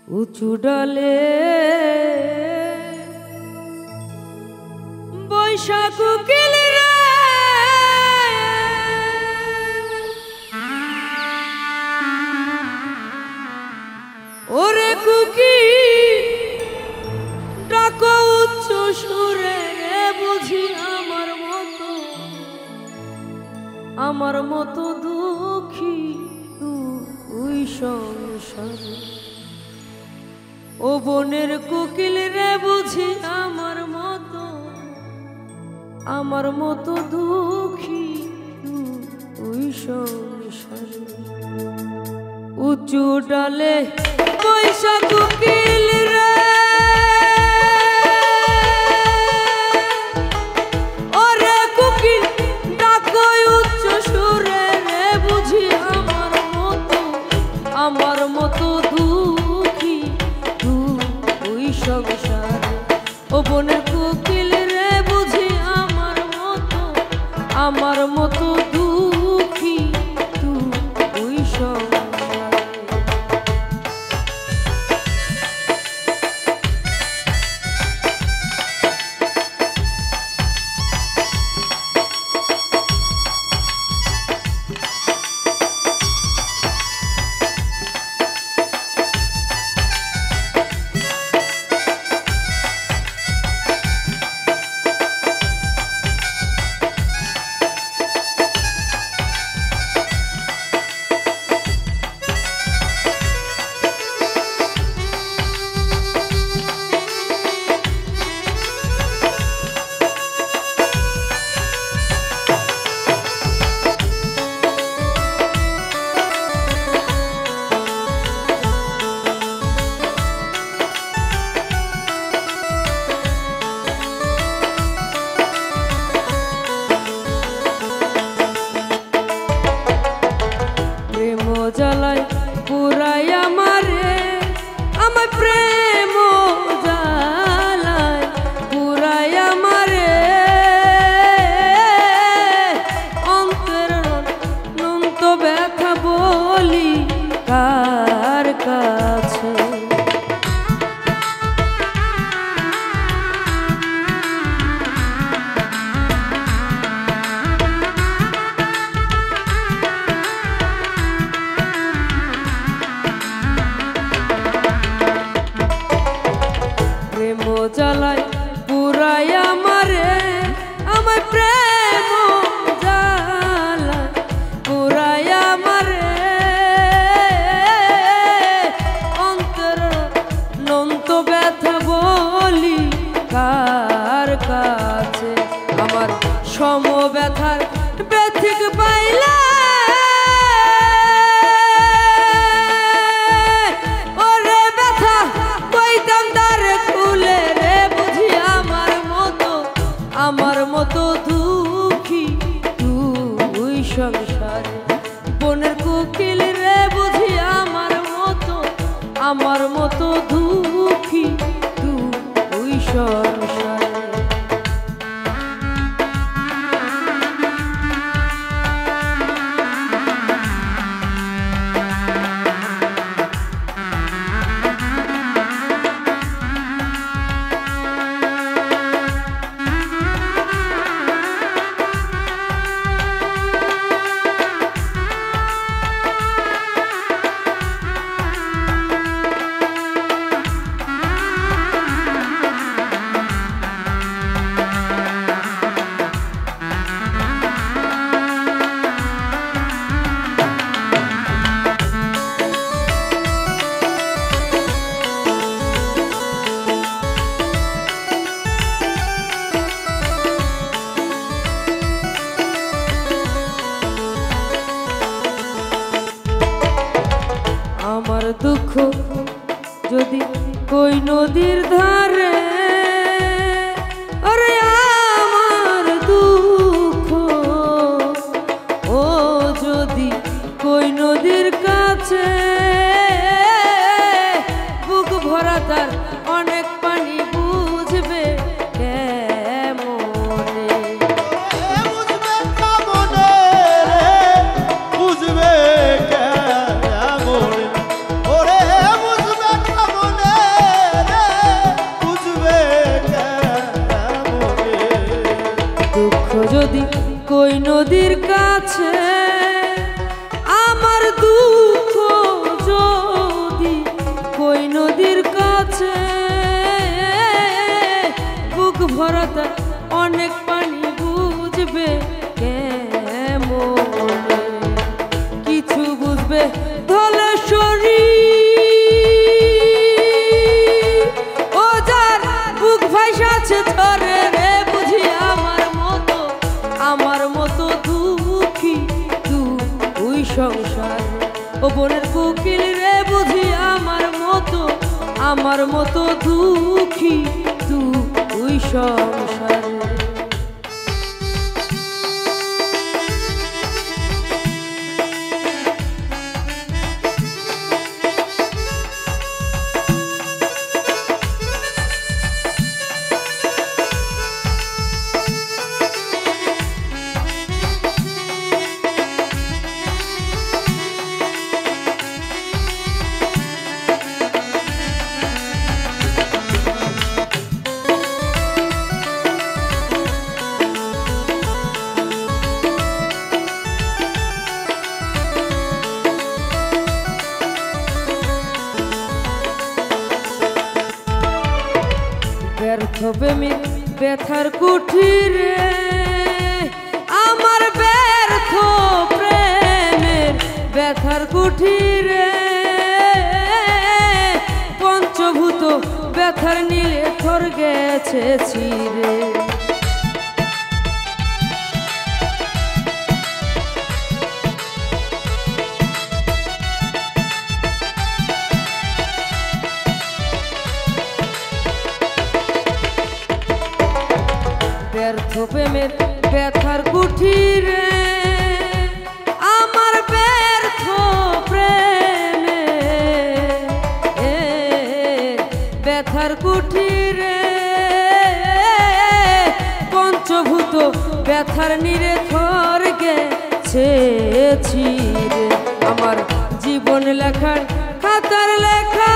উঁচু ডালে বৈশাখ কোকিল রে, ওরে কোকিল ডাকো উচ্চ সুরে রে, বুঝি আমার মতো দুঃখী তুই সংসারে। ও বনের কোকিল রে, বুঝি আমার মতো দুঃখী তুই সংসারে। উঁচু ডালে বৈশাখ কোকিল রে, ওরে কোকিল ডাকো উচ্চ সুরে রে, বুঝি আমার মতো দুঃখী তুই সংসারে। ও বনের কোকিল রে, বুঝি আমার মতো দুঃখী তুই সংসারে। জ্বালায় পুরাই আমারে, আমার প্রেম জ্বালায় পুরাই আমারে, অন্তর অনন্ত ব্যথা বলি কার কাছে। জ্বালায় পুরাই আমারে, আমার প্রেম জ্বালায় পুরাই আমারে, অন্তর অনন্ত ব্যথা বলি কার কাছে। আমার সম ব্যথার ব্যথিক পাইলে, আমার মতো দুঃখী তুই সংসারে। বনের কোকিল রে, বুঝি আমার মতো দুঃখী তুই সংসারে। আমার দুঃখ যদি কই নদীর ধারে, আরে আমার দুঃখ ও যদি কই নদীর কাছে, বুক ভরা তার অনেক পানি বুঝবে কেমনে, বুঝবে কেমনে রে, বুঝবে কেমনে, ওরে বুঝবে কেমনে। আমার মতো দুঃখী তুই সংসারে। ব্যর্থ প্রেমিক ব্যথার কুঠিরে আমার ব্যর্থ প্রেমের ব্যথার কুঠিরে পঞ্চভূত ব্যথার নীলে থর গেছে ছিরে। ব্যর্থ প্রেমের ব্যথার কুঠিরে আমার ব্যর্থ প্রেমে ব্যথার কুঠিরে পঞ্চভূত ব্যথার নীরে থর গেছে ছিরে। আমার জীবন লেখার খাতার লেখা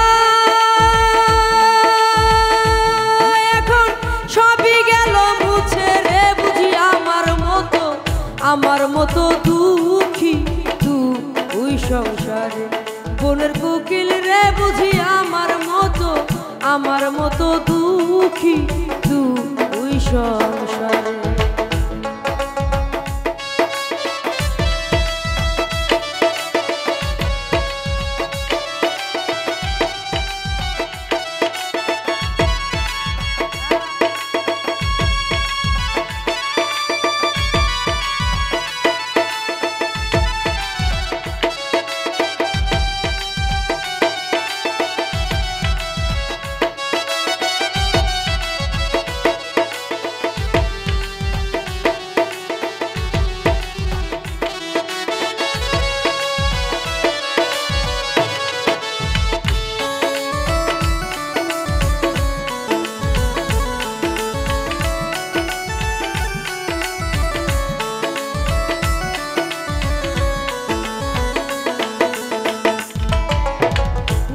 আমার মতো দুঃখী তুই সংসারে। বনের কোকিল রে বুঝি আমার মতো দুঃখী তুই সংসারে।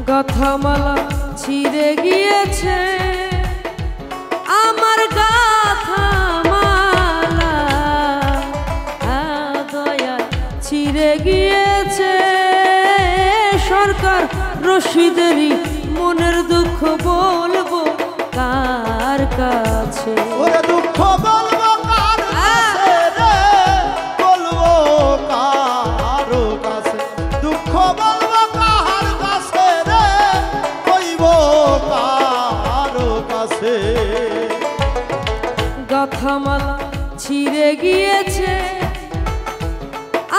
গাথামালা ছিঁড়ে গিয়েছে আমার গাথামালা দয়া ছিঁড়ে গিয়েছে। সরকার রশিদেরই মনের দুঃখ বলবো কার কাছে। ওরে দুঃখ বলবো কার কাছে রে, বলবো কারো কাছে। দুঃখ বলবো কার কাছে রে, কইব কারো কাছে। গাথামালা ছিঁড়ে গিয়েছে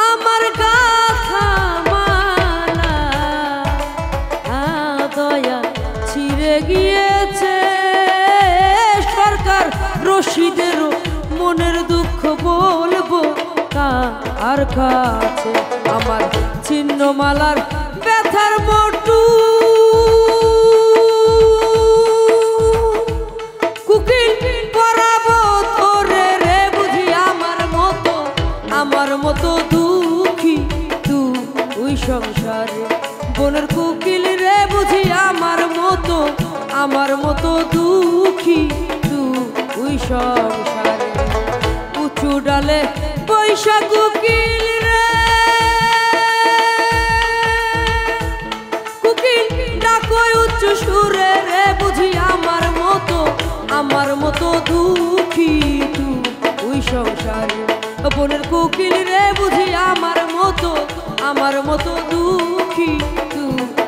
আমার গাথামালা দয়া ছিঁড়ে গিয়েছে। সরকার রশিদেরও মনের দুঃখ বলবো কার কাছে। আমার ছিন্নমালার ব্যথার মোটু কুকিল পরাবো তোরে রে বুঝি আমার মতো দুঃখী তুই সংসারে। বনের কোকিল রে বুঝি আমার মতো দুঃখী তুই সংসারে। উঁচু ডালে বৈশা কোকিল রে, কোকিল ডাকো উচ্চ সুরে রে বুঝি আমার মতো দুঃখী তুই সংসারে। বনের কোকিল রে বুঝি আমার মতো দুঃখী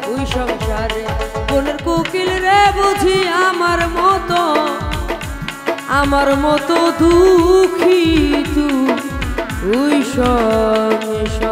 তুই সংসারে। বনের কোকিল রে বুঝি আমার মতো দুঃখী তুই সংসারে।